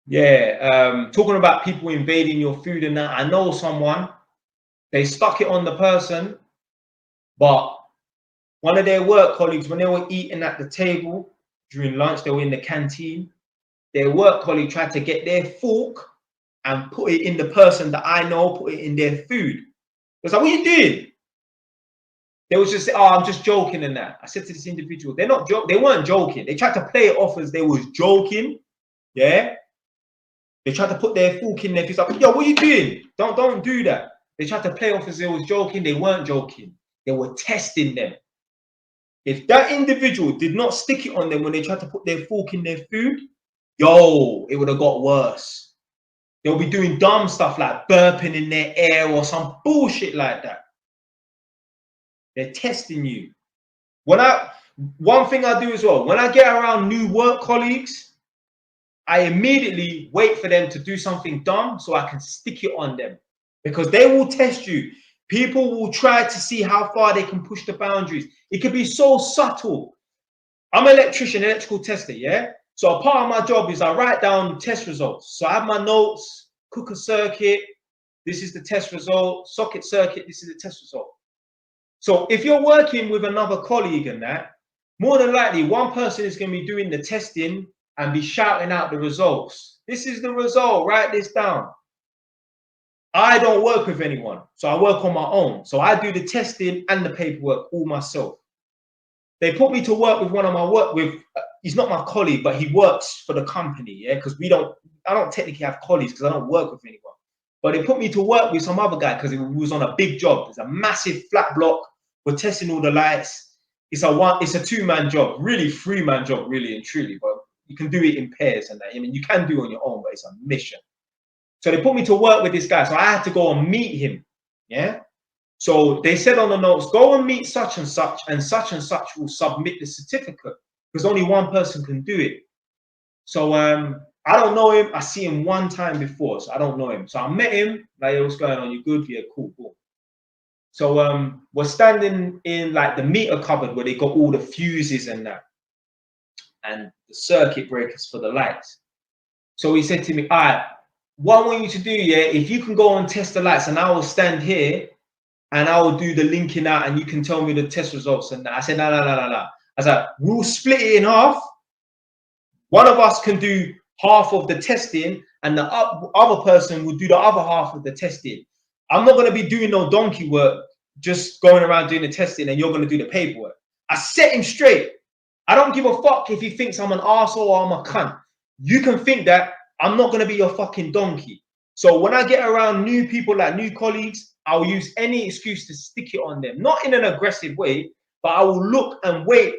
Yeah, talking about people invading your food and that, I know someone, they stuck it on the person, but one of their work colleagues, when they were eating at the table during lunch, they were in the canteen, their work colleague tried to get their fork and put it in the person that I know, put it in their food. It was like, what are you doing? They was just, oh, I'm just joking and that. I said to this individual, they weren't joking. They tried to play it off as they was joking. Yeah. They tried to put their fork in there. He's like, yo, what are you doing? Don't do that. They tried to play off as they was joking. They weren't joking. They were testing them. If that individual did not stick it on them when they tried to put their fork in their food, yo, it would have got worse. They'll be doing dumb stuff like burping in their air or some bullshit like that. They're testing you. One thing I do as well, when I get around new work colleagues, I immediately wait for them to do something dumb so I can stick it on them, because they will test you. People will try to see how far they can push the boundaries. It can be so subtle. I'm an electrician, electrical tester, yeah? So a part of my job is I write down test results. So I have my notes, cooker circuit, this is the test result, socket circuit, this is the test result. So if you're working with another colleague and that, more than likely one person is going to be doing the testing and be shouting out the results. This is the result, write this down. I don't work with anyone, so I work on my own. So I do the testing and the paperwork all myself. They put me to work with one of my he's not my colleague, but he works for the company, yeah? Because I don't technically have colleagues because I don't work with anyone. But they put me to work with some other guy because he was on a big job. It's a massive flat block. We're testing all the lights. It's a two-man job, really three-man job, really and truly, but you can do it in pairs and that. I mean, you can do it on your own, but it's a mission. So they put me to work with this guy. So I had to go and meet him. Yeah. So they said on the notes, go and meet such and such will submit the certificate, because only one person can do it. So I don't know him. I see him one time before, so I don't know him. So I met him, like, hey, what's going on? You good? Yeah, cool. So we're standing in like the meter cupboard where they got all the fuses and that, and the circuit breakers for the lights. So he said to me, all right, what I want you to do, yeah, if you can go and test the lights, and I will stand here and I will do the linking out and you can tell me the test results and that. I said, no. I was like, we'll split it in half. One of us can do half of the testing and the other person will do the other half of the testing. I'm not going to be doing no donkey work, just going around doing the testing, and you're going to do the paperwork. I set him straight. I don't give a fuck if he thinks I'm an arsehole or I'm a cunt. You can think that. I'm not going to be your fucking donkey. So when I get around new people, like new colleagues, I'll use any excuse to stick it on them. Not in an aggressive way, but I will look and wait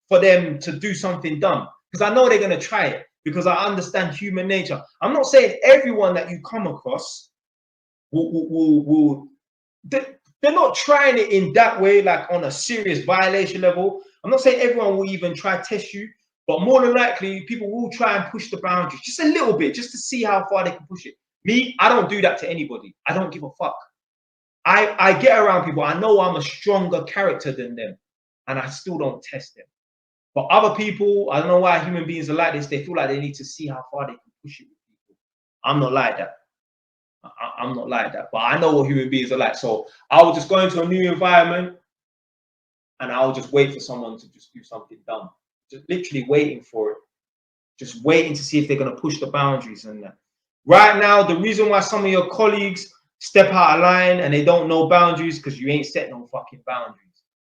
for them to do something dumb, because I know they're going to try it, because I understand human nature. I'm not saying everyone that you come across they're not trying it in that way, like on a serious violation level. I'm not saying everyone will even try to test you, but more than likely, people will try and push the boundaries just a little bit, just to see how far they can push it. Me, I don't do that to anybody. I don't give a fuck. I get around people. I know I'm a stronger character than them, and I still don't test them. But other people, I don't know why human beings are like this. They feel like they need to see how far they can push it with people. I'm not like that. I'm not like that. But I know what human beings are like. So I will just go into a new environment and I'll just wait for someone to just do something dumb. Just literally waiting for it. Just waiting to see if they're going to push the boundaries and that. Right now, the reason why some of your colleagues step out of line and they don't know boundaries, because you ain't set no fucking boundaries.